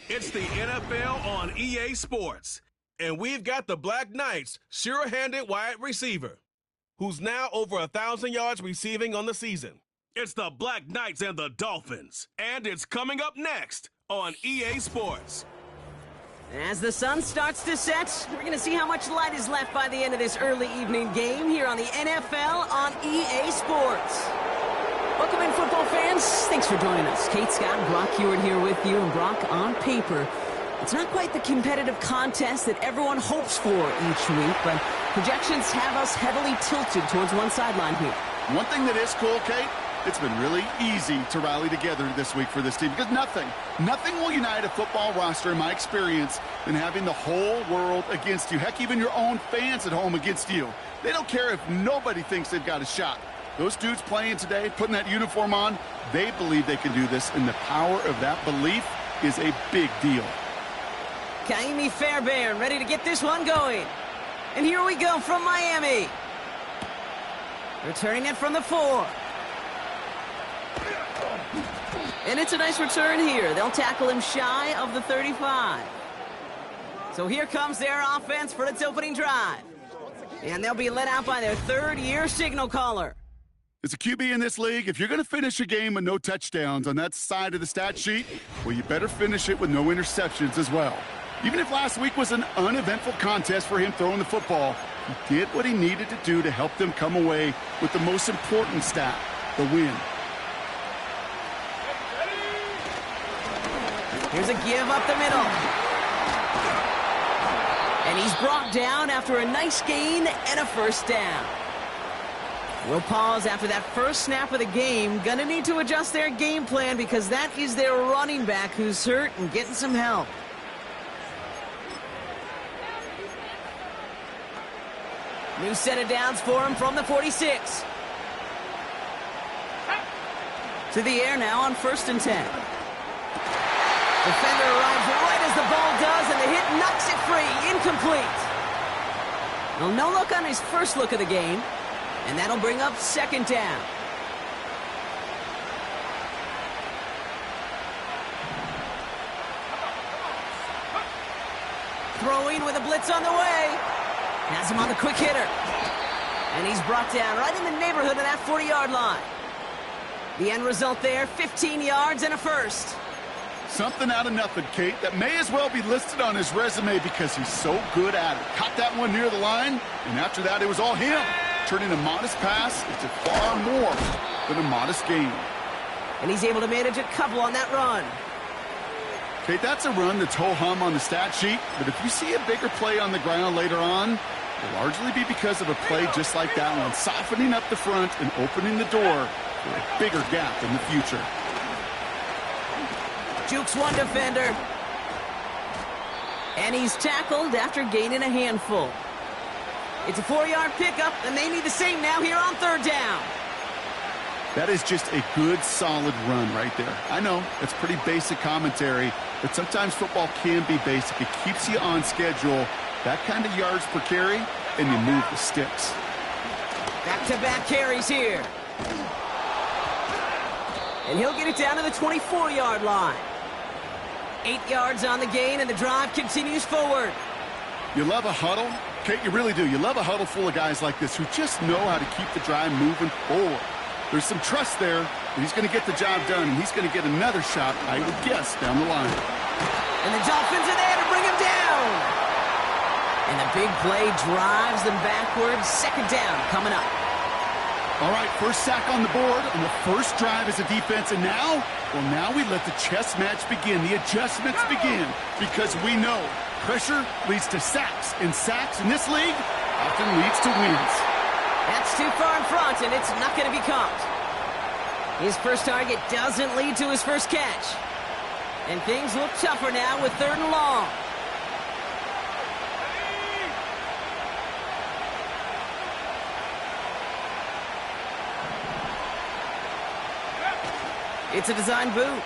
It's the NFL on EA Sports, and we've got the Black Knights' sure-handed wide receiver, who's now over 1,000 yards receiving on the season. It's the Black Knights and the Dolphins, and it's coming up next on EA Sports. As the sun starts to set, we're going to see how much light is left by the end of this early evening game here on the NFL on EA Sports. Welcome in, football fans. Thanks for joining us. Kate Scott, Brock Hewitt here with you. And Brock, on paper, it's not quite the competitive contest that everyone hopes for each week, but projections have us heavily tilted towards one sideline here. One thing that is cool, Kate, it's been really easy to rally together this week for this team because nothing will unite a football roster, in my experience, than having the whole world against you. Heck, even your own fans at home against you. They don't care if nobody thinks they've got a shot. Those dudes playing today, putting that uniform on, they believe they can do this, and the power of that belief is a big deal. Kaimi Fairbairn ready to get this one going. And here we go from Miami. Returning it from the 4. And it's a nice return here. They'll tackle him shy of the 35. So here comes their offense for its opening drive. And they'll be led out by their third-year signal caller. As a QB in this league, if you're going to finish a game with no touchdowns on that side of the stat sheet, well, you better finish it with no interceptions as well. Even if last week was an uneventful contest for him throwing the football, he did what he needed to do to help them come away with the most important stat, the win. Here's a give up the middle. And he's brought down after a nice gain and a first down. We'll pause after that first snap of the game. Gonna need to adjust their game plan because that is their running back who's hurt and getting some help. New set of downs for him from the 46. To the air now on 1st and 10. Defender arrives right as the ball does, and the hit knocks it free. Incomplete. Well, no look on his first look of the game, and that'll bring up 2nd down. Throwing with a blitz on the way. Has him on the quick hitter. And he's brought down right in the neighborhood of that 40-yard line. The end result there, 15 yards and a first. Something out of nothing, Kate, that may as well be listed on his resume because he's so good at it. Caught that one near the line, and after that, it was all him. Turning a modest pass into far more than a modest gain. And he's able to manage a couple on that run. Kate, that's a run that's ho-hum on the stat sheet, but if you see a bigger play on the ground later on, it'll largely be because of a play just like that one, softening up the front and opening the door for a bigger gap in the future. Jukes one defender. And he's tackled after gaining a handful. It's a 4-yard pickup, and they need the same now here on 3rd down. That is just a good, solid run right there. I know, it's pretty basic commentary, but sometimes football can be basic. It keeps you on schedule, that kind of yards per carry, and you move the sticks. Back-to-back carries here. And he'll get it down to the 24-yard line. 8 yards on the gain, and the drive continues forward. You love a huddle? Kate, you really do. You love a huddle full of guys like this who just know how to keep the drive moving forward. There's some trust there that he's going to get the job done, and he's going to get another shot, I would guess, down the line. And the Dolphins are there to bring him down. And the big play drives them backwards. 2nd down coming up. All right, first sack on the board on the first drive as a defense, and now, well, now we let the chess match begin. The adjustments begin because we know pressure leads to sacks, and sacks in this league often leads to wins. That's too far in front, and it's not going to be caught. His first target doesn't lead to his first catch. And things look tougher now with 3rd and long. It's a design boot.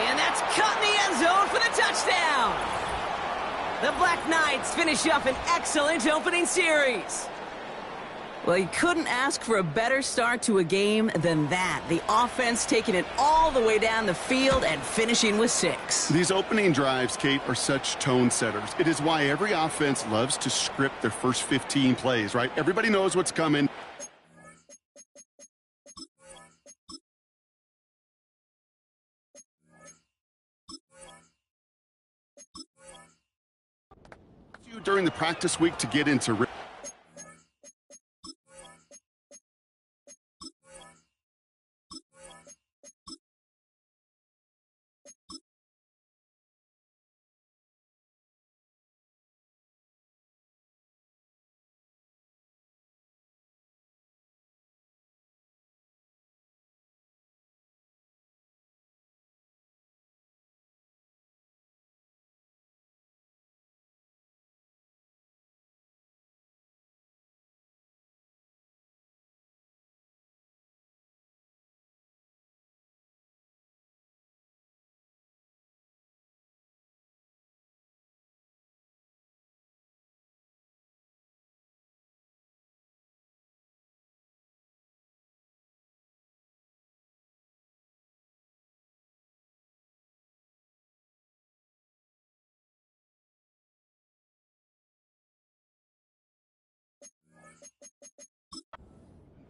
And that's caught in the end zone for the touchdown. The Black Knights finish up an excellent opening series. Well, you couldn't ask for a better start to a game than that. The offense taking it all the way down the field and finishing with 6. These opening drives, Kate, are such tone setters. It is why every offense loves to script their first 15 plays, right? Everybody knows what's coming. During the practice week to get into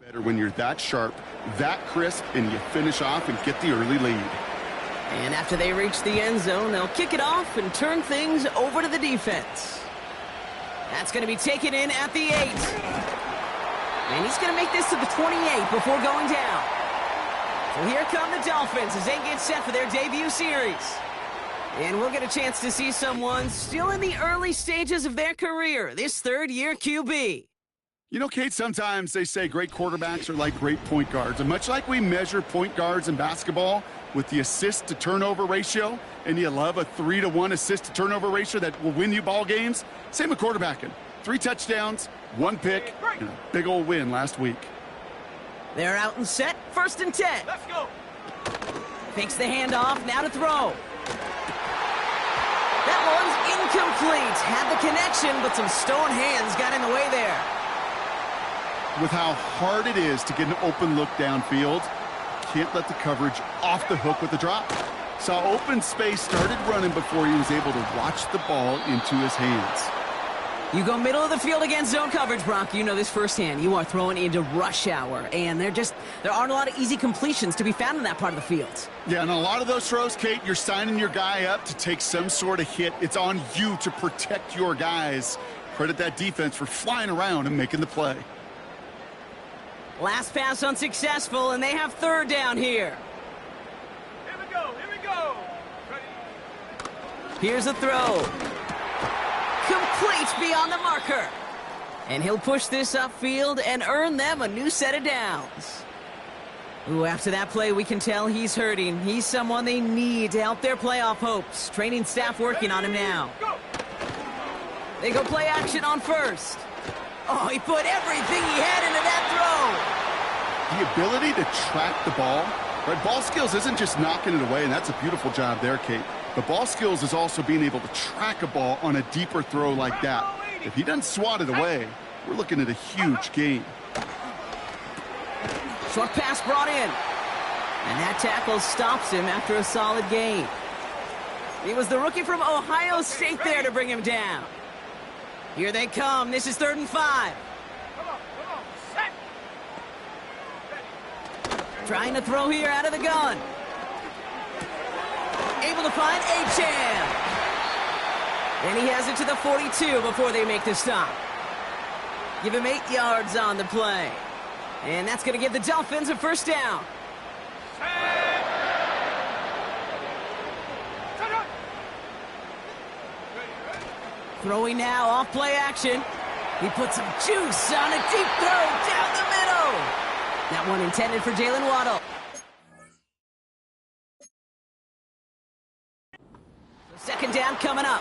better when you're that sharp, that crisp, and you finish off and get the early lead. And after they reach the end zone, they'll kick it off and turn things over to the defense. That's going to be taken in at the 8. And he's going to make this to the 28 before going down. So here come the Dolphins as they get set for their debut series. And we'll get a chance to see someone still in the early stages of their career, this third-year QB. You know, Kate, sometimes they say great quarterbacks are like great point guards. And much like we measure point guards in basketball with the assist-to-turnover ratio, and you love a 3-to-1 assist-to-turnover ratio that will win you ball games, same with quarterbacking. 3 touchdowns, 1 pick, and a big old win last week. They're out and set, 1st and 10. Let's go. Fakes the handoff, now to throw. That one's incomplete. Had the connection, but some stone hands got in the way there. With how hard it is to get an open look downfield, can't let the coverage off the hook with the drop. Saw open space, started running before he was able to watch the ball into his hands. You go middle of the field against zone coverage, Brock. You know this firsthand. You are throwing into rush hour, and there aren't a lot of easy completions to be found in that part of the field. Yeah, and a lot of those throws, Kate, you're signing your guy up to take some sort of hit. It's on you to protect your guys. Credit that defense for flying around and making the play. Last pass unsuccessful, and they have 3rd down here. Here we go. Here's a throw. Complete beyond the marker. And he'll push this upfield and earn them a new set of downs. Ooh, after that play, we can tell he's hurting. He's someone they need to help their playoff hopes. Training staff working on him now. They go play action on 1st. Oh, he put everything he had into that throw. The ability to track the ball, right? Ball skills isn't just knocking it away, and that's a beautiful job there, Kate. But ball skills is also being able to track a ball on a deeper throw like that. If he doesn't swat it away, we're looking at a huge gain. Short pass brought in. And that tackle stops him after a solid gain. It was the rookie from Ohio State there to bring him down. Here they come. This is 3rd and 5. Trying to throw here out of the gun. Able to find Achane. And he has it to the 42 before they make the stop. Give him 8 yards on the play. And that's going to give the Dolphins a 1st down. Throwing now off play action. He puts some juice on a deep throw down the middle. That one intended for Jalen Waddle. So 2nd down coming up.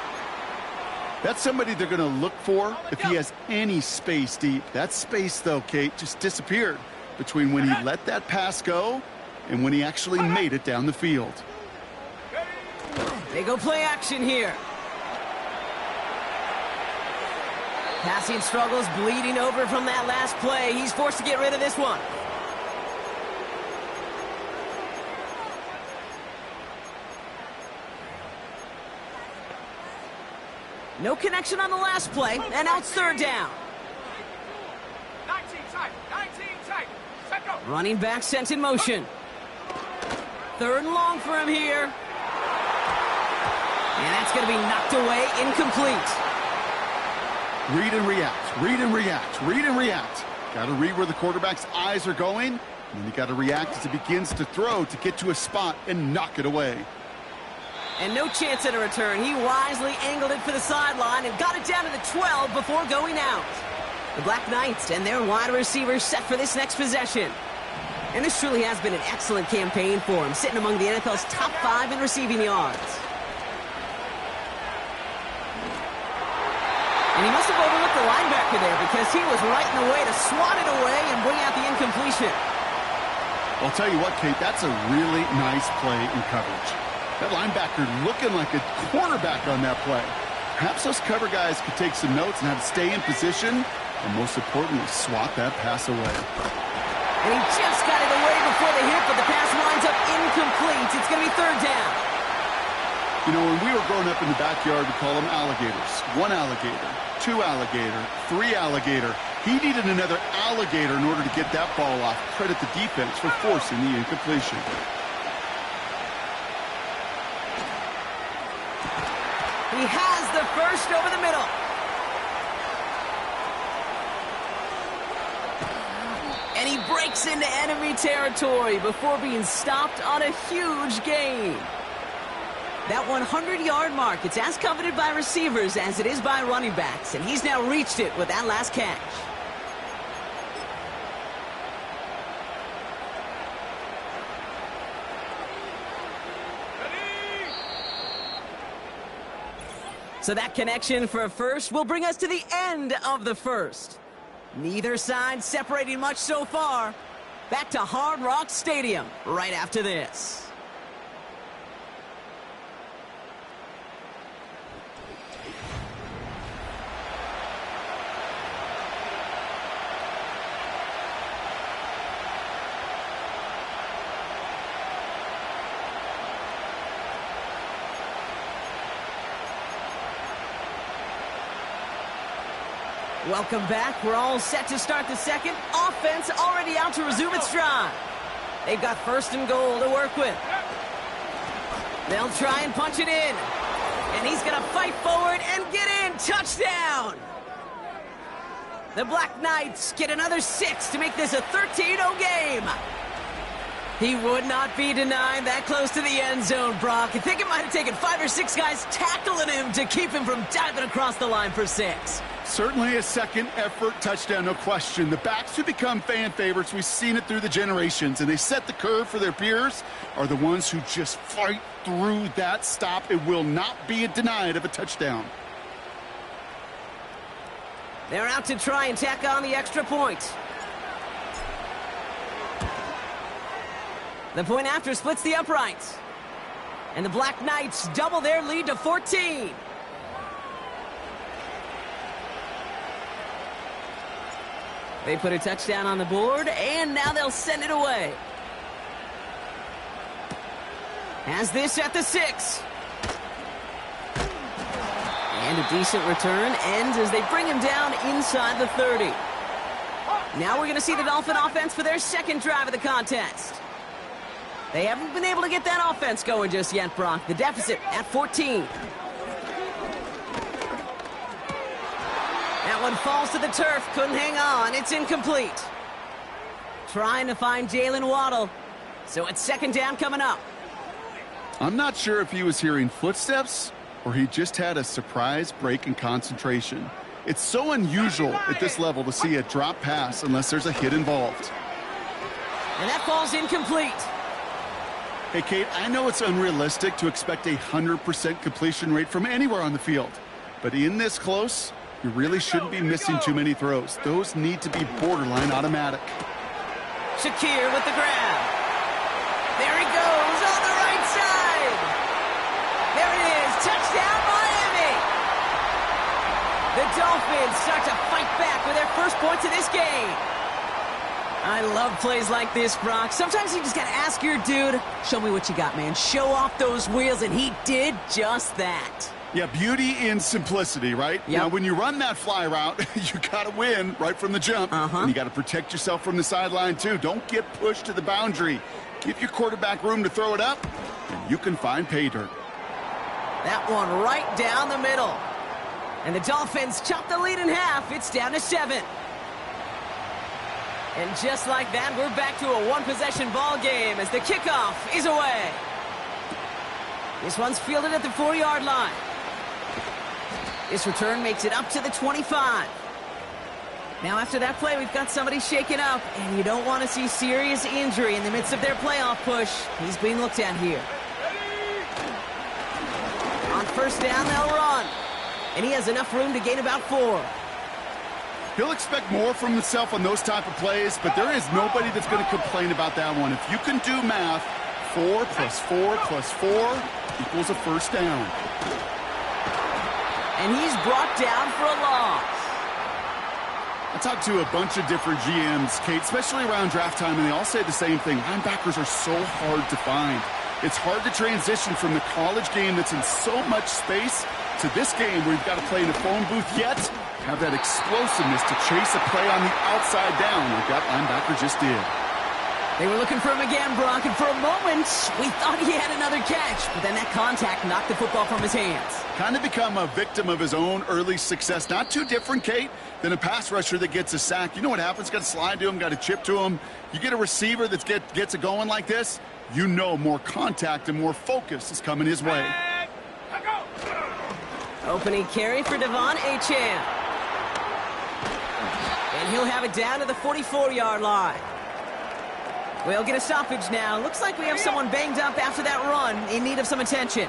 That's somebody they're going to look for if he has any space deep. That space, though, Kate, just disappeared between when he let that pass go and when he actually made it down the field. They go play action here. Passing struggles, bleeding over from that last play. He's forced to get rid of this one. No connection on the last play, and now it's third down. 19 tight, set go. Running back sent in motion. Third and long for him here. And that's going to be knocked away, incomplete. Read and react, read and react, read and react. Got to read where the quarterback's eyes are going, and then you got to react as he begins to throw to get to a spot and knock it away. And no chance at a return. He wisely angled it for the sideline and got it down to the 12 before going out. The Black Knights and their wide receivers set for this next possession. And this truly has been an excellent campaign for him, sitting among the NFL's top 5 in receiving yards. And he must have overlooked the linebacker there because he was right in the way to swat it away and bring out the incompletion. I'll tell you what, Kate, that's a really nice play in coverage. That linebacker looking like a cornerback on that play. Perhaps those cover guys could take some notes on how to stay in position and, most importantly, swat that pass away. And he just got it away before the hit, but the pass winds up incomplete. It's going to be third down. You know, when we were growing up in the backyard, we call them alligators. 1 alligator, 2 alligator, 3 alligator. He needed another alligator in order to get that ball off. Credit the defense for forcing the incompletion. He has the first over the middle. And he breaks into enemy territory before being stopped on a huge gain. That 100-yard mark, it's as coveted by receivers as it is by running backs, and he's now reached it with that last catch. So that connection for a first will bring us to the end of the first. Neither side separating much so far. Back to Hard Rock Stadium right after this. Welcome back. We're all set to start the second. Offense already out to resume its drive. They've got first and goal to work with. They'll try and punch it in. And he's going to fight forward and get in. Touchdown! The Black Knights get another 6 to make this a 13-0 game. He would not be denied that close to the end zone, Brock. I think it might have taken 5 or 6 guys tackling him to keep him from diving across the line for 6. Certainly a second effort touchdown, no question. The backs who become fan favorites, we've seen it through the generations, and they set the curve for their peers, are the ones who just fight through that stop. It will not be denied of a touchdown. They're out to try and tack on the extra point. The point after splits the uprights. And the Black Knights double their lead to 14. They put a touchdown on the board, and now they'll send it away. Has this at the 6. And a decent return ends as they bring him down inside the 30. Now we're going to see the Dolphin offense for their second drive of the contest. They haven't been able to get that offense going just yet, Brock. The deficit at 14. That one falls to the turf. Couldn't hang on. It's incomplete. Trying to find Jalen Waddle. So it's second down coming up. I'm not sure if he was hearing footsteps or he just had a surprise break in concentration. It's so unusual at this level to see a drop pass unless there's a hit involved. And that falls incomplete. Hey, Kate, I know it's unrealistic to expect a 100% completion rate from anywhere on the field. But in this close, you really shouldn't be missing too many throws. Those need to be borderline automatic. Shakir with the grab. There he goes on the right side. There it is. Touchdown, Miami. The Dolphins start to fight back with their first points of this game. I love plays like this, Brock. Sometimes you just got to ask your dude, show me what you got, man. Show off those wheels, and he did just that. Yeah, beauty in simplicity, right? Yep. Now, when you run that fly route, you got to win right from the jump. And you got to protect yourself from the sideline, too. Don't get pushed to the boundary. Give your quarterback room to throw it up, and you can find pay dirt. That one right down the middle. And the Dolphins chop the lead in half. It's down to 7. And just like that, we're back to a one-possession ball game as the kickoff is away. This one's fielded at the 4-yard line. This return makes it up to the 25. Now after that play, we've got somebody shaken up, and you don't want to see serious injury in the midst of their playoff push. He's being looked at here. On first down, they'll run. And he has enough room to gain about 4. He'll expect more from himself on those type of plays, but there is nobody that's going to complain about that one. If you can do math, 4 plus 4 plus 4 equals a first down. And he's brought down for a loss. I talked to a bunch of different GMs, Kate, especially around draft time, and they all say the same thing. Linebackers are so hard to find. It's hard to transition from the college game that's in so much space to this game where you've got to play in a phone booth, yet have that explosiveness to chase a play on the outside down like that linebacker just did. They were looking for him again, Brock, and for a moment, we thought he had another catch, but then that contact knocked the football from his hands. Kind of become a victim of his own early success. Not too different, Kate, than a pass rusher that gets a sack. You know what happens? Got to slide to him, got to chip to him. You get a receiver that gets it going like this, you know more contact and more focus is coming his way. Opening carry for Devon Achane. And he'll have it down to the 44-yard line. We'll get a stoppage now. Looks like we have someone banged up after that run in need of some attention.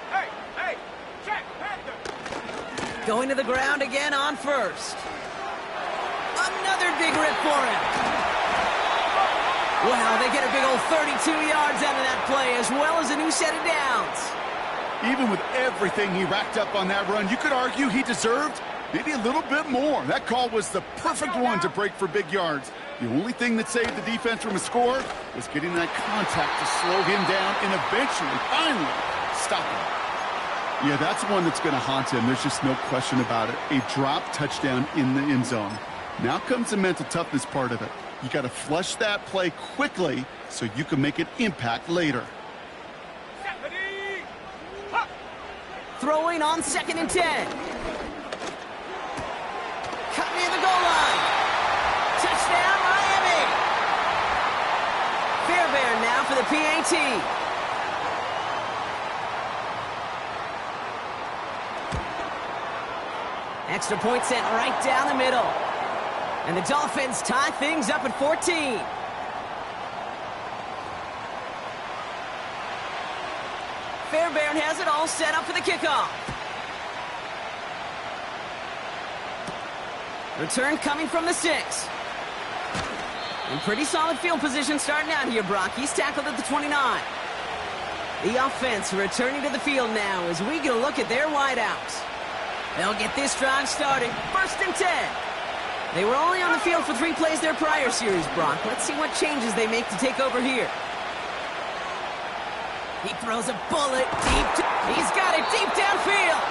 Hey, check. Going to the ground again on first. Another big rip for him. Wow, they get a big old 32 yards out of that play, as well as a new set of downs. Even with everything he racked up on that run, you could argue he deserved maybe a little bit more. That call was the perfect one to break for big yards. The only thing that saved the defense from a score was getting that contact to slow him down and eventually, finally, stop him. Yeah, that's one that's going to haunt him. There's just no question about it. A drop touchdown in the end zone. Now comes the mental toughness part of it. You got to flush that play quickly so you can make an impact later. Throwing on 2nd and 10. Cut near the goal line. Touchdown, Miami. Fairbairn now for the PAT. Extra point sent right down the middle. And the Dolphins tie things up at 14. Fairbairn has it all set up for the kickoff. Return coming from the 6. In pretty solid field position starting out here, Brock. He's tackled at the 29. The offense returning to the field now as we get a look at their wideouts. They'll get this drive started. 1st and 10. They were only on the field for 3 plays their prior series, Brock. Let's see what changes they make to take over here. He throws a bullet deep. He's got it deep downfield.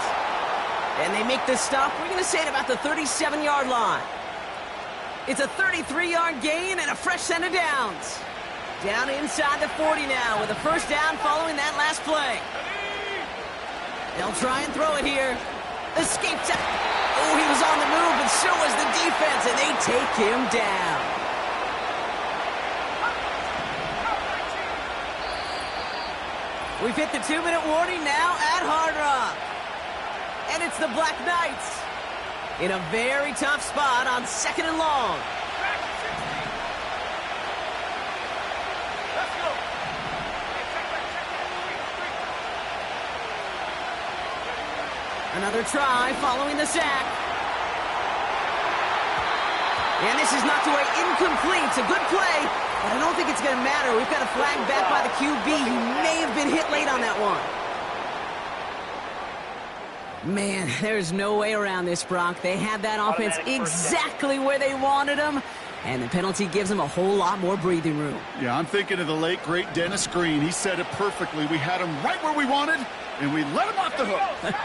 And they make the stop. We're going to say it about the 37-yard line. It's a 33-yard gain and a fresh set of downs. Down inside the 40 now with a first down following that last play. They'll try and throw it here. Escapes it. Oh, he was on the move, and so was the defense, and they take him down. We've hit the 2-minute warning now at Hard Rock. And it's the Black Knights in a very tough spot on 2nd and long. Let's go. Another try following the sack. And this is knocked away incomplete. It's a good play, but I don't think it's going to matter. We've got a flag back by the QB. He may have been hit late on that one. Man, there's no way around this, Brock. They had that offense exactly where they wanted them, and the penalty gives them a whole lot more breathing room. Yeah, I'm thinking of the late, great Dennis Green. He said it perfectly. We had him right where we wanted, and we let him off the hook.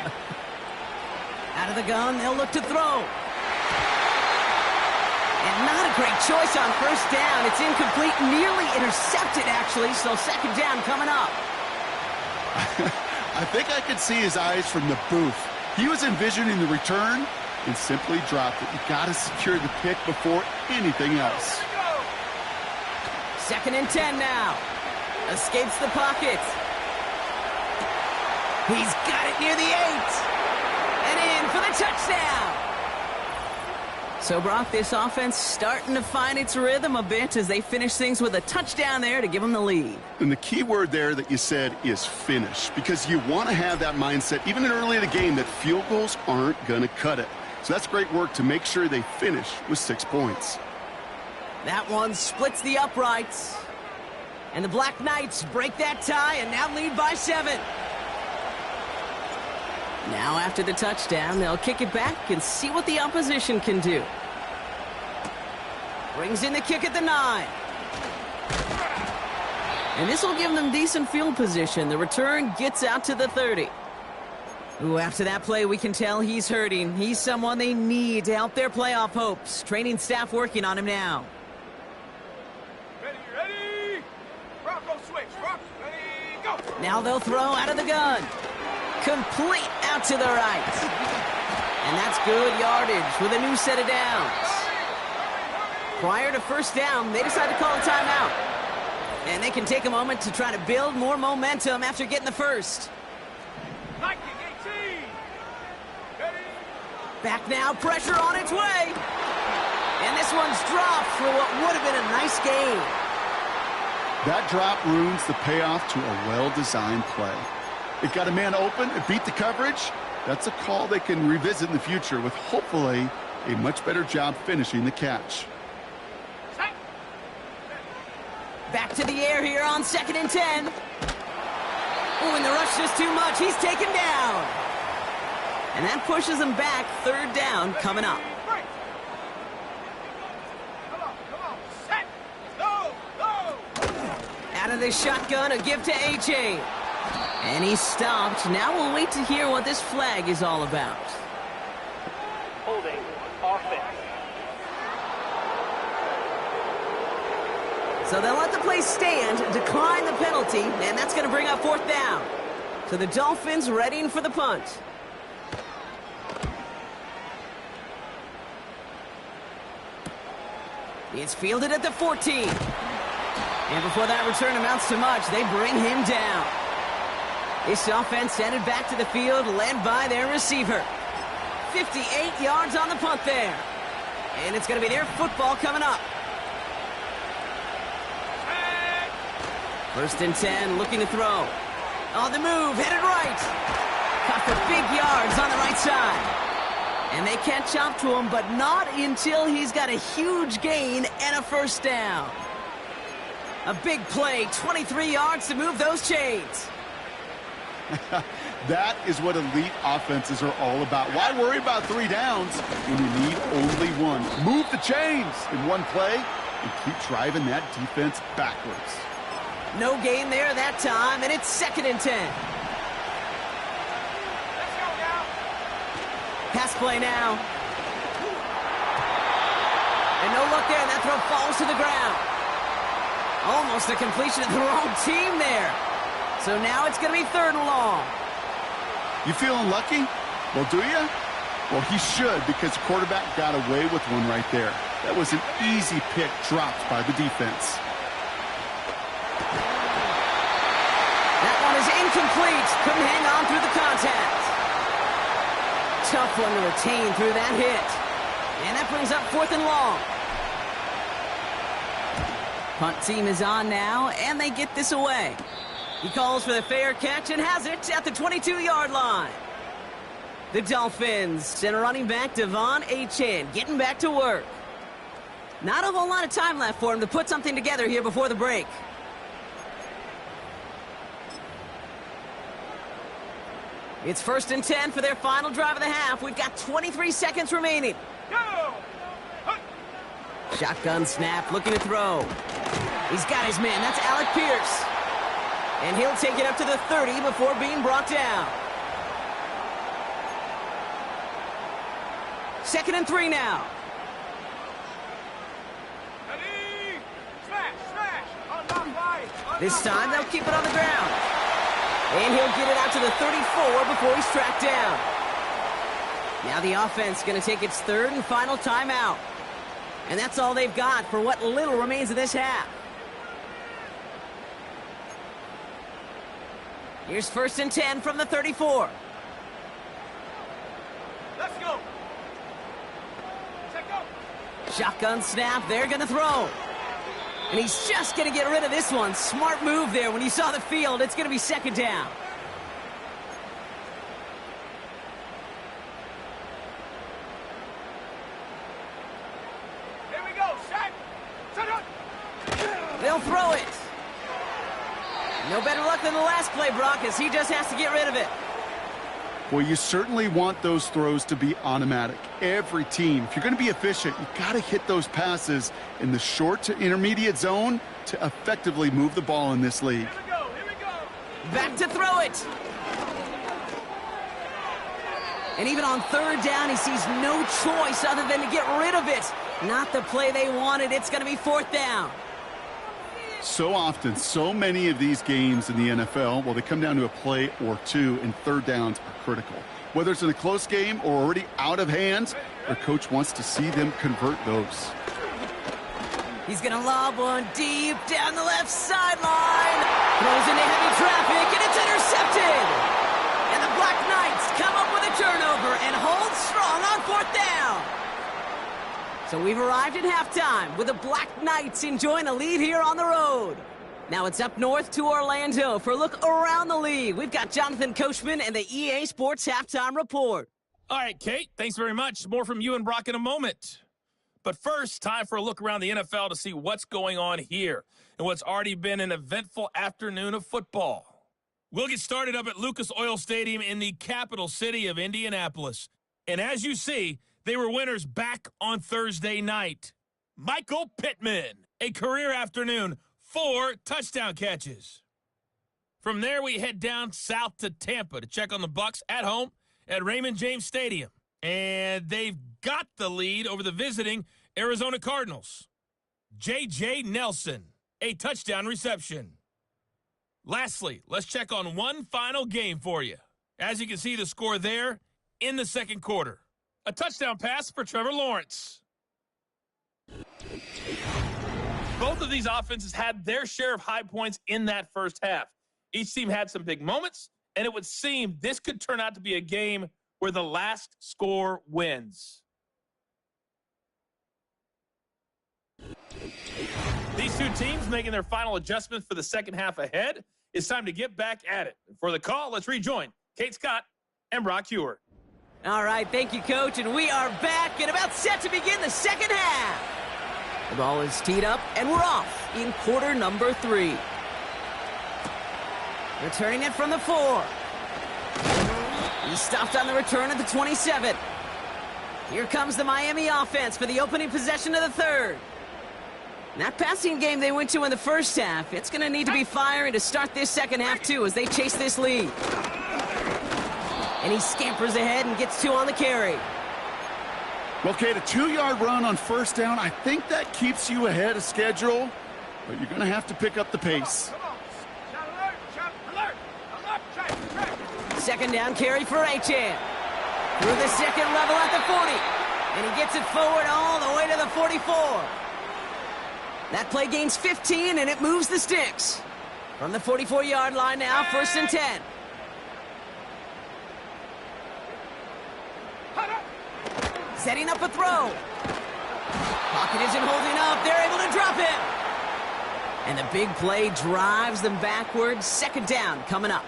Out of the gun, they'll look to throw. And not a great choice on first down. It's incomplete, nearly intercepted, actually, so second down coming up. I think I could see his eyes from the booth. He was envisioning the return and simply dropped it. You got to secure the pick before anything else. 2nd and 10 now. Escapes the pocket. He's got it near the 8. And in for the touchdown. So, Brock, this offense starting to find its rhythm a bit as they finish things with a touchdown there to give them the lead. And the key word there that you said is finish, because you want to have that mindset, even early in the game, that field goals aren't going to cut it. So that's great work to make sure they finish with 6 points. That one splits the uprights. And the Black Knights break that tie and now lead by 7. Now after the touchdown, they'll kick it back and see what the opposition can do. Brings in the kick at the 9. And this will give them decent field position. The return gets out to the 30. Ooh, after that play, we can tell he's hurting. He's someone they need to help their playoff hopes. Training staff working on him now. Ready? Bronco switch. Bronco, ready, go. Now they'll throw out of the gun. Complete out to the right. And that's good yardage with a new set of downs. Prior to first down, they decide to call a timeout. And they can take a moment to try to build more momentum after getting the first. 19, 18. Ready? Back now, pressure on its way. And this one's dropped for what would have been a nice game. That drop ruins the payoff to a well-designed play. It got a man open, it beat the coverage. That's a call they can revisit in the future with hopefully a much better job finishing the catch. Back to the air here on 2nd and 10. Oh, and the rush is too much. He's taken down. And that pushes him back. 3rd down coming up. Come on. Set. Go. Out of the shotgun, a give to A.J. And he's stopped. Now we'll wait to hear what this flag is all about. Holding offense. So they'll let the play stand, decline the penalty, and that's going to bring up 4th down. So the Dolphins readying for the punt. It's fielded at the 14. And before that return amounts to much, they bring him down. This offense headed back to the field, led by their receiver. 58 yards on the punt there. And it's going to be their football coming up. 1st and 10, looking to throw. On the move, headed right. Caught for big yards on the right side. And they catch up to him, but not until he's got a huge gain and a 1st down. A big play, 23 yards to move those chains. That is what elite offenses are all about. Why worry about 3 downs when you need only one? Move the chains in one play and keep driving that defense backwards. No gain there that time, and it's 2nd and 10. Let's go now. Pass play now. And no look there, and that throw falls to the ground. Almost a completion of the wrong team there. So now it's going to be 3rd and long. You feeling lucky? Well, do you? Well, he should, because the quarterback got away with one right there. That was an easy pick dropped by the defense. That one is incomplete. Couldn't hang on through the contact. Tough one to retain through that hit. And that brings up 4th and long. Punt team is on now, and they get this away. He calls for the fair catch and has it at the 22-yard line. The Dolphins send a running back, Devon Achane, getting back to work. Not a whole lot of time left for him to put something together here before the break. It's 1st and 10 for their final drive of the half. We've got 23 seconds remaining. Go! Shotgun snap, looking to throw. He's got his man. That's Alec Pierce. And he'll take it up to the 30 before being brought down. 2nd and 3 now. Ready? Smash, smash! Unlock wide! This time they'll keep it on the ground. And he'll get it out to the 34 before he's tracked down. Now the offense going to take its 3rd and final timeout. And that's all they've got for what little remains of this half. Here's 1st and 10 from the 34. Let's go! Check go! Shotgun snap, they're going to throw. And he's just going to get rid of this one. Smart move there when he saw the field. It's going to be 2nd down. Here we go, set! Set up! They'll throw it. No better luck than the last play, Brock, as he just has to get rid of it. Well, you certainly want those throws to be automatic. Every team, if you're going to be efficient, you got to hit those passes in the short to intermediate zone to effectively move the ball in this league. Here we go, here we go! Back to throw it. And even on 3rd down, he sees no choice other than to get rid of it. Not the play they wanted. It's going to be 4th down. So often, so many of these games in the NFL, well, they come down to a play or two, and 3rd downs are critical. Whether it's in a close game or already out of hand, their coach wants to see them convert those. He's going to lob one deep down the left sideline. Throws into heavy traffic, and it's intercepted. And the Black Knights come up with a turnover and hold strong on 4th down. So we've arrived at halftime with the Black Knights enjoying a lead here on the road. Now it's up north to Orlando for a look around the league. We've got Jonathan Coachman and the EA Sports Halftime Report. All right, Kate, thanks very much. More from you and Brock in a moment. But first, time for a look around the NFL to see what's going on here and what's already been an eventful afternoon of football. We'll get started up at Lucas Oil Stadium in the capital city of Indianapolis. And as you see, they were winners back on Thursday night. Michael Pittman, a career afternoon, 4 touchdown catches. From there, we head down south to Tampa to check on the Bucs at home at Raymond James Stadium. And they've got the lead over the visiting Arizona Cardinals. J.J. Nelson, a touchdown reception. Lastly, let's check on one final game for you. As you can see the score there in the 2nd quarter. A touchdown pass for Trevor Lawrence. Both of these offenses had their share of high points in that first half. Each team had some big moments, and it would seem this could turn out to be a game where the last score wins. These two teams making their final adjustments for the second half ahead. It's time to get back at it. For the call, let's rejoin Kate Scott and Brock Hewer. All right, thank you, Coach, and we are back and about set to begin the second half. The ball is teed up, and we're off in quarter number 3. Returning it from the 4. He stopped on the return at the 27. Here comes the Miami offense for the opening possession of the 3rd. That passing game they went to in the first half, it's going to need to be firing to start this second half, too, as they chase this lead. And he scampers ahead and gets 2 on the carry. Well, Kate, a 2-yard run on 1st down, I think that keeps you ahead of schedule, but you're going to have to pick up the pace. Come on! Shot alert! Alert! Check! 2nd down carry for Achane. Through the 2nd level at the 40. And he gets it forward all the way to the 44. That play gains 15, and it moves the sticks. From the 44-yard line now, 1st and 10. Setting up a throw. Pocket isn't holding up. They're able to drop it. And the big play drives them backwards. 2nd down coming up.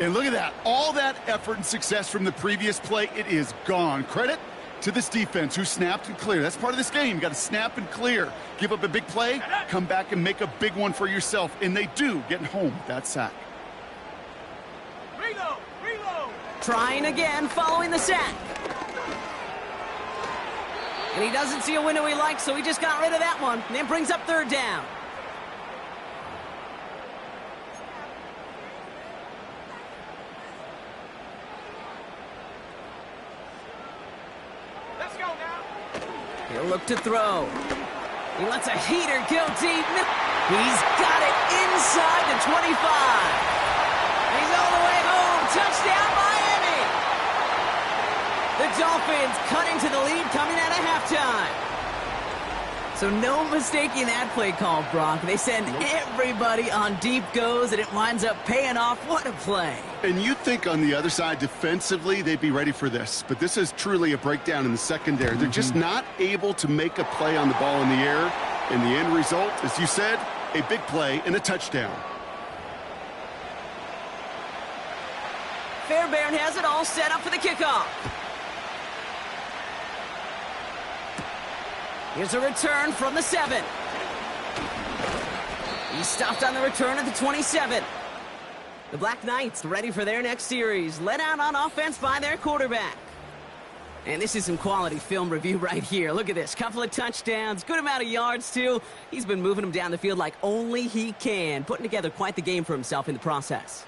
And look at that. All that effort and success from the previous play, it is gone. Credit to this defense who snapped and cleared. That's part of this game. You got to snap and clear. Give up a big play, come back and make a big one for yourself. And they do, getting home with that sack. Reload! Reload! Trying again following the sack. And he doesn't see a window he likes, so he just got rid of that one. And then brings up third down. Let's go now! He'll look to throw. He lets a heater go deep. He's got it inside the 25. He's all the way home. Touchdown, Miami! The Dolphins cutting to the lead coming out of halftime. So no mistaking that play call, Brock. They send everybody on deep goes, and it winds up paying off. What a play. And you'd think on the other side, defensively, they'd be ready for this. But this is truly a breakdown in the secondary. They're just not able to make a play on the ball in the air. And the end result, as you said, a big play and a touchdown. Fairbairn has it all set up for the kickoff. Here's a return from the 7. He stopped on the return at the 27. The Black Knights ready for their next series. Led out on offense by their quarterback. And this is some quality film review right here. Look at this. Couple of touchdowns. Good amount of yards, too. He's been moving them down the field like only he can. Putting together quite the game for himself in the process.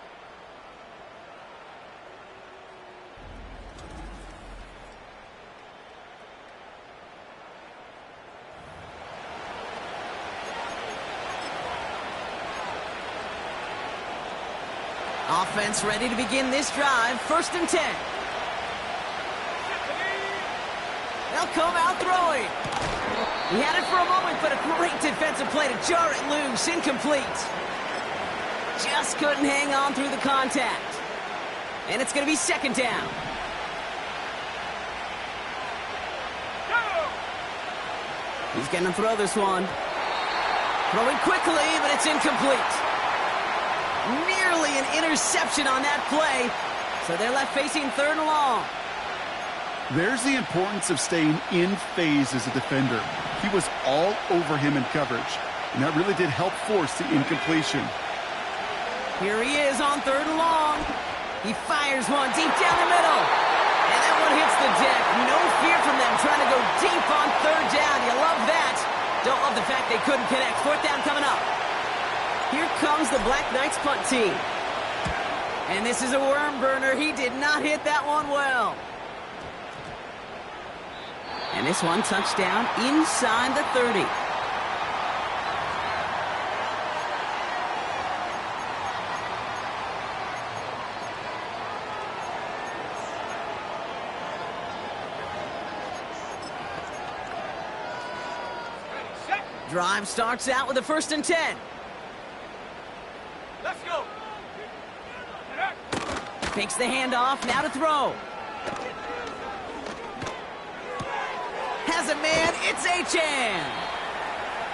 Offense ready to begin this drive. 1st and 10. They'll come out throwing. He had it for a moment, but a great defensive play to jar it loose. Incomplete. Just couldn't hang on through the contact. And it's going to be 2nd down. He's going to throw this one. Throwing quickly, but it's incomplete. Nearly an interception on that play. So they're left facing 3rd and long. There's the importance of staying in phase as a defender. He was all over him in coverage, and that really did help force the incompletion. Here he is on 3rd and long. He fires one deep down the middle. And that one hits the deck. No fear from them trying to go deep on 3rd down. You love that. Don't love the fact they couldn't connect. 4th down coming up. Here comes the Black Knights punt team. And this is a worm burner. He did not hit that one well. And this one touchdown inside the 30. Drive starts out with a 1st and 10. Let's go! Takes the handoff, now to throw. Has a man, it's Achan.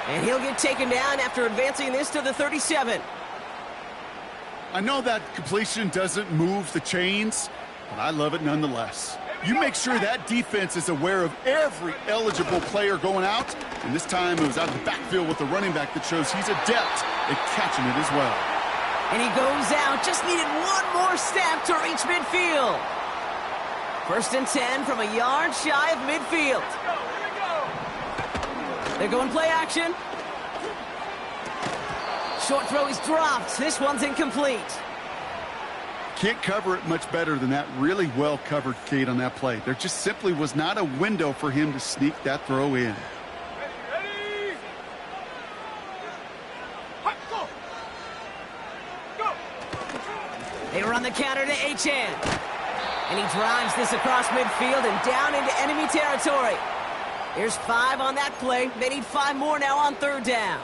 And he'll get taken down after advancing this to the 37. I know that completion doesn't move the chains, but I love it nonetheless. You make sure that defense is aware of every eligible player going out, and this time it was out of the backfield with the running back that shows he's adept at catching it as well. And he goes out, just needed one more step to reach midfield. 1st and 10 from a yard shy of midfield. They're going play action. Short throw is dropped. This one's incomplete. Can't cover it much better than that. Really well covered, Kate, on that play. There just simply was not a window for him to sneak that throw in. Ready? Hot, go! Go! They run the counter to Achan. And he drives this across midfield and down into enemy territory. Here's 5 on that play. They need 5 more now on 3rd down.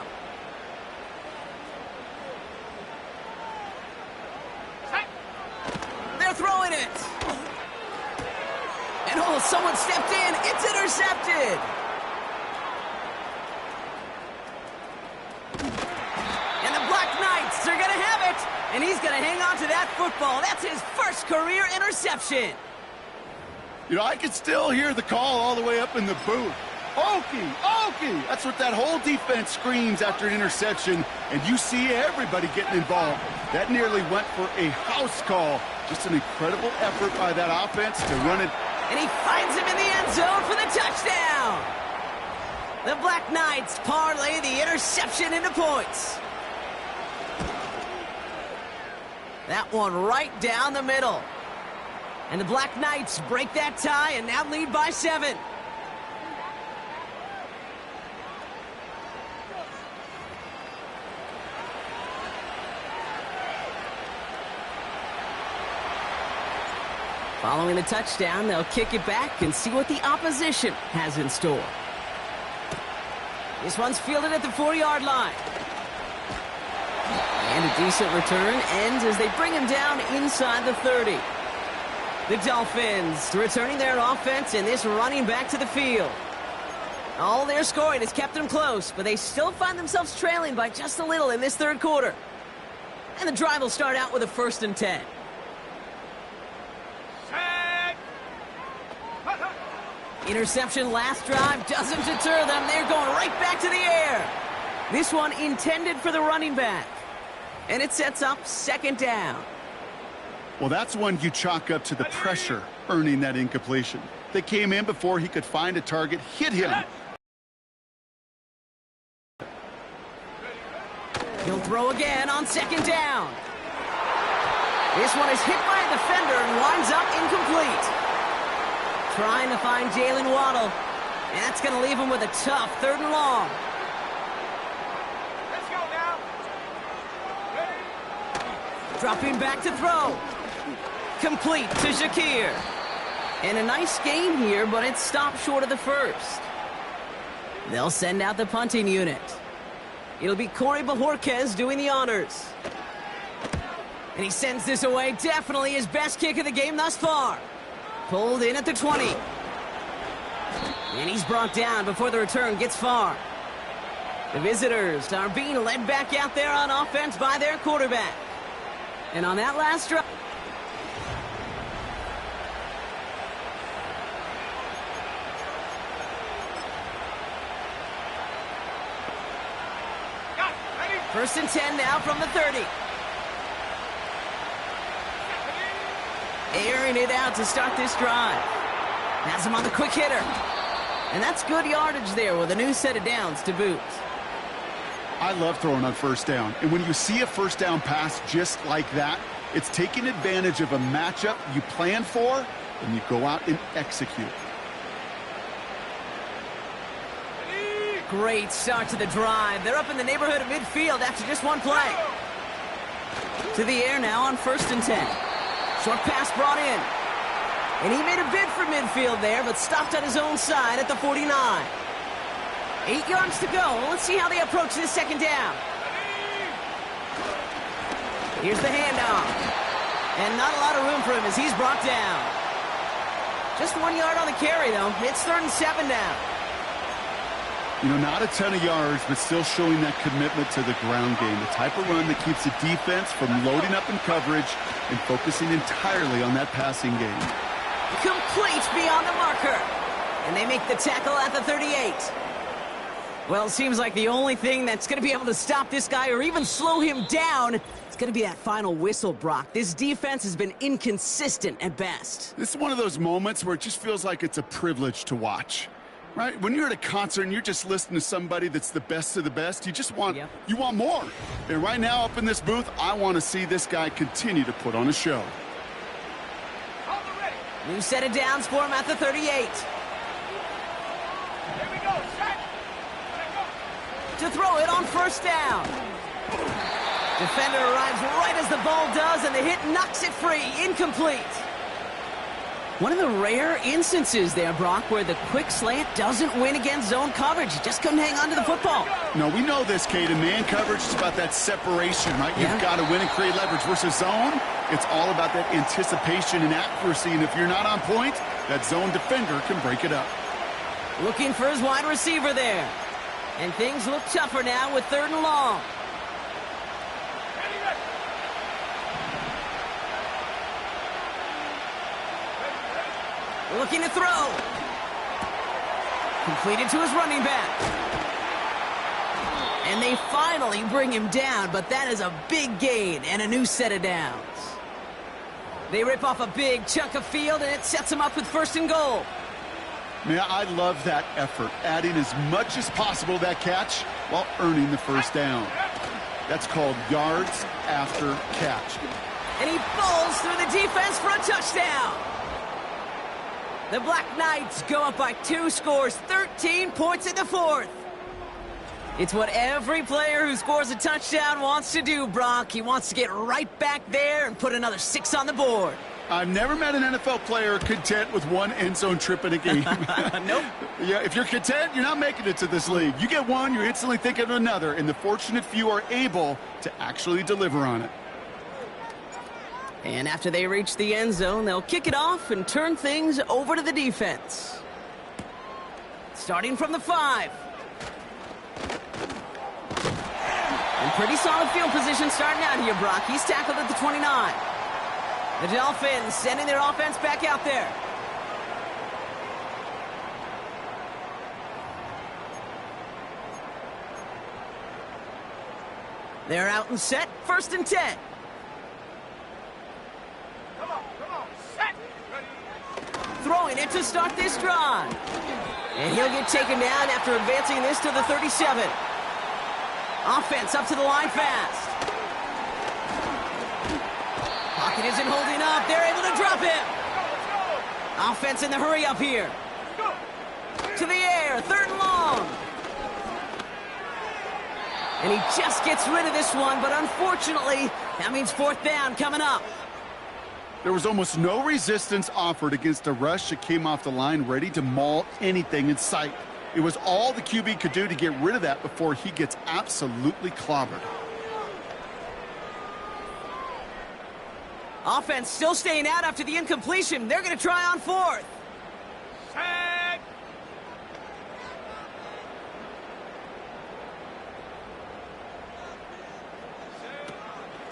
They're throwing it. And oh, someone stepped in. It's intercepted. And the Black Knights are going to have it. And he's going to hang on to that football. That's his first career interception. You know, I can still hear the call all the way up in the booth. Okie, Okie! That's what that whole defense screams after an interception, and you see everybody getting involved. That nearly went for a house call. Just an incredible effort by that offense to run it. And he finds him in the end zone for the touchdown. The Black Knights parlay the interception into points. That one right down the middle. And the Black Knights break that tie and now lead by 7. Following the touchdown, they'll kick it back and see what the opposition has in store. This one's fielded at the 4-yard line. And a decent return ends as they bring him down inside the 30. The Dolphins returning their offense and this running back to the field. All their scoring has kept them close, but they still find themselves trailing by just a little in this third quarter. And the drive will start out with a 1st and 10. Interception last drive doesn't deter them. They're going right back to the air. This one intended for the running back. And it sets up 2nd down. Well, that's one you chalk up to the pressure earning that incompletion. They came in before he could find a target, hit him. He'll throw again on 2nd down. This one is hit by a defender and winds up incomplete. Trying to find Jalen Waddle. And that's going to leave him with a tough 3rd and long. Let's go now. Dropping back to throw. Complete to Shakir. And a nice gain here, but it's stopped short of the 1st. They'll send out the punting unit. It'll be Corey Bajorquez doing the honors. And he sends this away. Definitely his best kick of the game thus far. Pulled in at the 20. And he's brought down before the return gets far. The visitors are being led back out there on offense by their quarterback. And on that last drive... First and 10 now from the 30. Airing it out to start this drive. Has him on the quick hitter. And that's good yardage there with a new set of downs to boot. I love throwing on 1st down. And when you see a 1st down pass just like that, it's taking advantage of a matchup you plan for, and you go out and execute. Great start to the drive. They're up in the neighborhood of midfield after just one play. To the air now on 1st and 10. Short pass brought in. And he made a bid for midfield there, but stopped on his own side at the 49. 8 yards to go. Let's see how they approach this 2nd down. Here's the handoff. And not a lot of room for him as he's brought down. Just 1 yard on the carry, though. It's 3rd and 7 now. You know, not a ton of yards, but still showing that commitment to the ground game. The type of run that keeps the defense from loading up in coverage and focusing entirely on that passing game. Complete beyond the marker. And they make the tackle at the 38. Well, it seems like the only thing that's going to be able to stop this guy or even slow him down is going to be that final whistle, Brock. This defense has been inconsistent at best. This is one of those moments where it just feels like it's a privilege to watch. Right? When you're at a concert and you're just listening to somebody that's the best of the best, you just want, you want more. And right now up in this booth, I want to see this guy continue to put on a show. New set of downs for him at the 38. Here we go. Set. To throw it on 1st down. Defender arrives right as the ball does, and the hit knocks it free. Incomplete. One of the rare instances there, Brock, where the quick slant doesn't win against zone coverage. He just couldn't hang on to the football. No, we know this, Kate. In man coverage, it's about that separation, right? You've got to win and create leverage. Versus zone, it's all about that anticipation and accuracy. And if you're not on point, that zone defender can break it up. Looking for his wide receiver there. And things look tougher now with 3rd and long. Looking to throw. Completed to his running back. And they finally bring him down, but that is a big gain and a new set of downs. They rip off a big chunk of field, and it sets them up with 1st and goal. Man, I love that effort, adding as much as possible to that catch while earning the 1st down. That's called yards after catch. And he falls through the defense for a touchdown. The Black Knights go up by 2 scores, 13 points in the 4th. It's what every player who scores a touchdown wants to do, Brock. He wants to get right back there and put another 6 on the board. I've never met an NFL player content with 1 end zone trip in a game. Nope. Yeah, if you're content, you're not making it to this league. You get one, you're instantly thinking of another, and the fortunate few are able to actually deliver on it. And after they reach the end zone, they'll kick it off and turn things over to the defense. Starting from the 5. And pretty solid field position starting out here, Brock. He's tackled at the 29. The Dolphins sending their offense back out there. They're out and set. 1st and 10. Come on, set. Throwing it to start this drive. And he'll get taken down after advancing this to the 37. Offense up to the line fast. Pocket isn't holding up. They're able to drop him. Offense in the hurry up here. To the air. 3rd and long. And he just gets rid of this one, but unfortunately, that means 4th down coming up. There was almost no resistance offered against a rush that came off the line ready to maul anything in sight. It was all the QB could do to get rid of that before he gets absolutely clobbered. Offense still staying out after the incompletion. They're going to try on 4th. Set.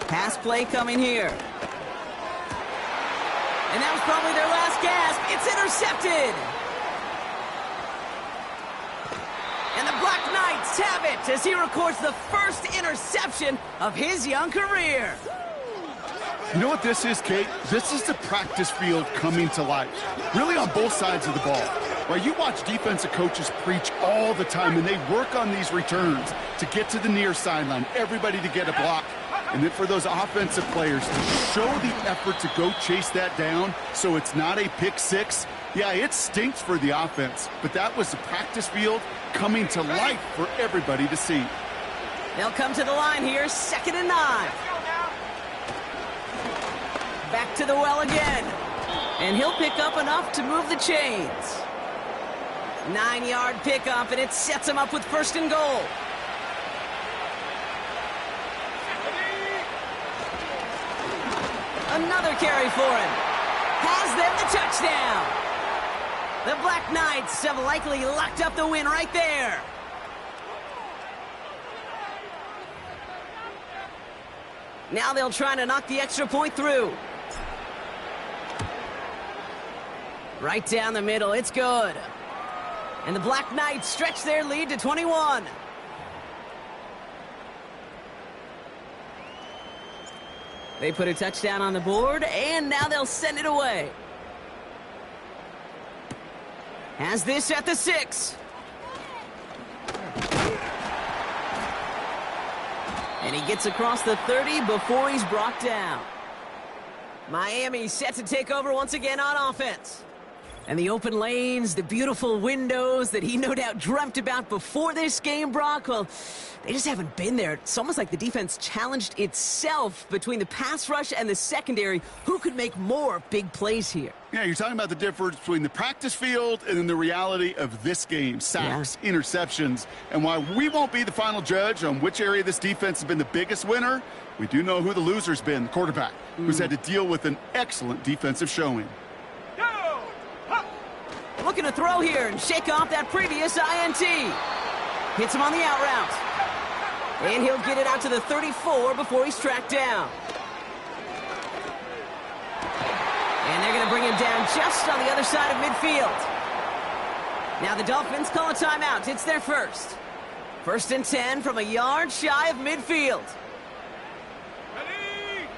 Pass play coming here. And that was probably their last gasp. It's intercepted. And the Black Knights have it as he records the 1st interception of his young career. You know what this is, Kate? This is the practice field coming to life, really on both sides of the ball. Right, you watch defensive coaches preach all the time, and they work on these returns to get to the near sideline, everybody to get a block. And then for those offensive players to show the effort to go chase that down so it's not a pick 6. Yeah, it stinks for the offense, but that was the practice field coming to life for everybody to see. They'll come to the line here, 2nd and 9. Back to the well again. And he'll pick up enough to move the chains. 9-yard pickup, and it sets him up with 1st and goal. Another carry for him. Has them the touchdown. The Black Knights have likely locked up the win right there. Now they'll try to knock the extra point through. Right down the middle, it's good. And the Black Knights stretch their lead to 21. They put a touchdown on the board, and now they'll send it away. Has this at the 6. And he gets across the 30 before he's brought down. Miami set to take over once again on offense. And the open lanes, the beautiful windows that he no doubt dreamt about before this game, Brock, well, they just haven't been there. It's almost like the defense challenged itself between the pass rush and the secondary. Who could make more big plays here? Yeah, you're talking about the difference between the practice field and then the reality of this game. Sacks, interceptions. And while we won't be the final judge on which area this defense has been the biggest winner, we do know who the loser's been, the quarterback, who's had to deal with an excellent defensive showing. Looking to throw here and shake off that previous INT. Hits him on the out route. And he'll get it out to the 34 before he's tracked down. And they're going to bring him down just on the other side of midfield. Now the Dolphins call a timeout. It's their first. 1st and 10 from a yard shy of midfield. Ready?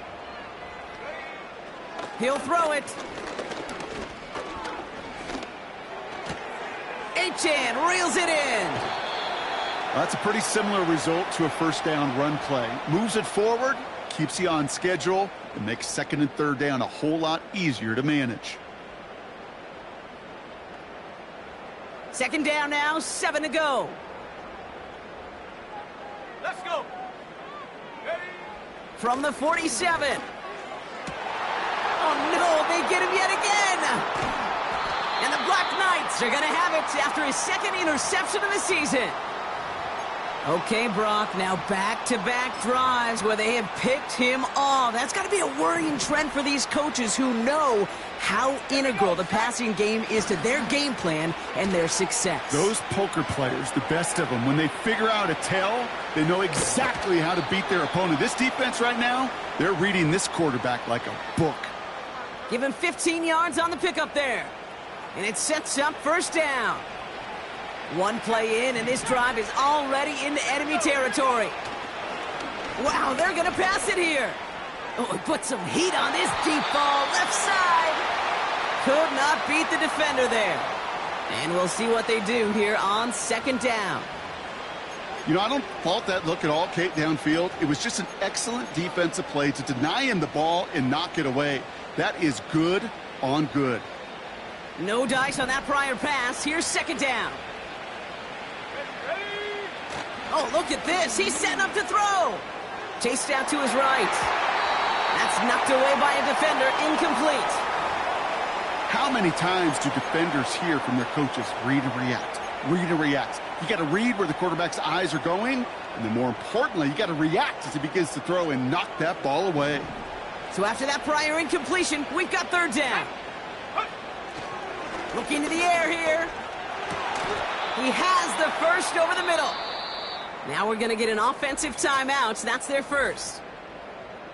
He'll throw it. Achan reels it in. That's a pretty similar result to a first down run play. Moves it forward, keeps you on schedule, and makes 2nd and 3rd down a whole lot easier to manage. 2nd down now, 7 to go. Let's go. Ready? From the 47. Oh no, they get him yet again. And the Black Knights are going to have it after his 2nd interception of the season. Okay, Brock, now back-to-back drives where they have picked him off. That's got to be a worrying trend for these coaches who know how integral the passing game is to their game plan and their success. Those poker players, the best of them, when they figure out a tell, they know exactly how to beat their opponent. This defense right now, they're reading this quarterback like a book. Give him 15 yards on the pickup there. And it sets up 1st down. One play in, and this drive is already into enemy territory. Wow, they're going to pass it here. Oh, put some heat on this deep ball, left side. Could not beat the defender there. And we'll see what they do here on 2nd down. You know, I don't fault that look at all, Kate, downfield. It was just an excellent defensive play to deny him the ball and knock it away. That is good on good. No dice on that prior pass. Here's 2nd down. Oh, look at this. He's setting up to throw. Chased out to his right. That's knocked away by a defender. Incomplete. How many times do defenders hear from their coaches, read and react, read and react? You got to read where the quarterback's eyes are going, and then more importantly, you got to react as he begins to throw and knock that ball away. So after that prior incompletion, we've got 3rd down. Look into the air here. He has the first over the middle. Now we're going to get an offensive timeout. That's their first.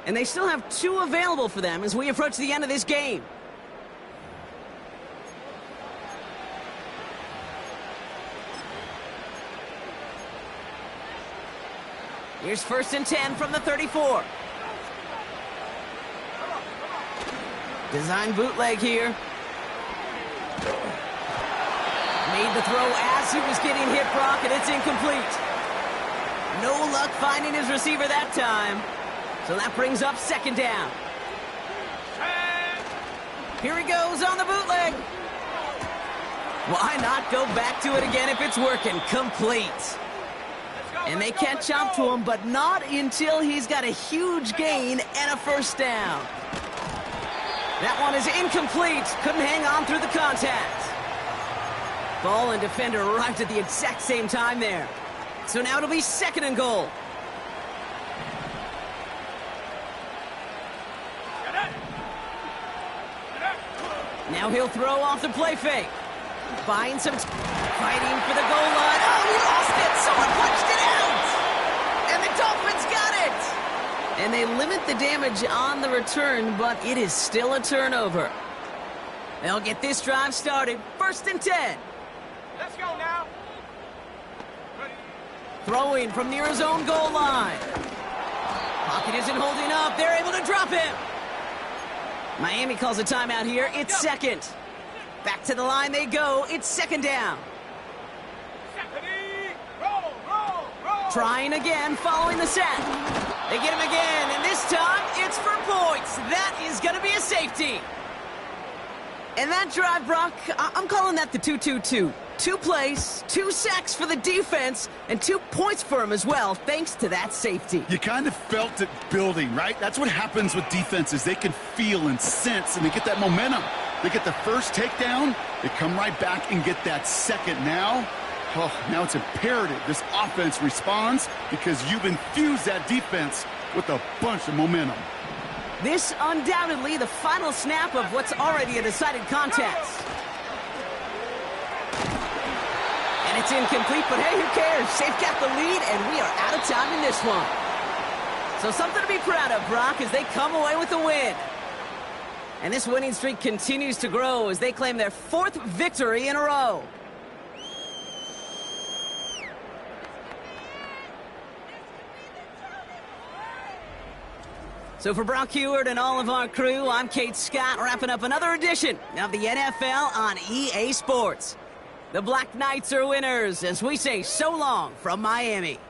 And they still have 2 available for them as we approach the end of this game. Here's 1st and 10 from the 34. Design bootleg here. Made the throw as he was getting hit, Brock, and it's incomplete. No luck finding his receiver that time. So that brings up 2nd down. Here he goes on the bootleg. Why not go back to it again if it's working? Complete. And they catch up to him, but not until he's got a huge gain and a 1st down. That one is incomplete. Couldn't hang on through the contact. Ball and defender arrived at the exact same time there. So now it'll be 2nd and goal. Now he'll throw off the play fake. Buying some fighting for the goal line. Oh, he lost it. Someone punched it out. And the Dolphins got it. And they limit the damage on the return, but it is still a turnover. They'll get this drive started. 1st and 10. Let's go now. Throwing from near his own goal line. Pocket isn't holding up. They're able to drop him. Miami calls a timeout here. It's 2nd. Back to the line they go. It's 2nd down. Roll. Trying again, following the set. They get him again, and this time it's for points. That is going to be a safety. And that drive, Brock, I'm calling that the 2-2-2. 2 plays, 2 sacks for the defense, and 2 points for him as well, thanks to that safety. You kind of felt it building, right? That's what happens with defenses. They can feel and sense, and they get that momentum. They get the first takedown, they come right back and get that 2nd. Now it's imperative this offense responds because you've infused that defense with a bunch of momentum. This undoubtedly the final snap of what's already a decided contest. And it's incomplete, but hey, who cares? They've got the lead, and we are out of time in this one. So something to be proud of, Brock, as they come away with the win. And this winning streak continues to grow as they claim their 4th victory in a row. So for Brock Heward and all of our crew, I'm Kate Scott, wrapping up another edition of the NFL on EA Sports. The Black Knights are winners as we say so long from Miami.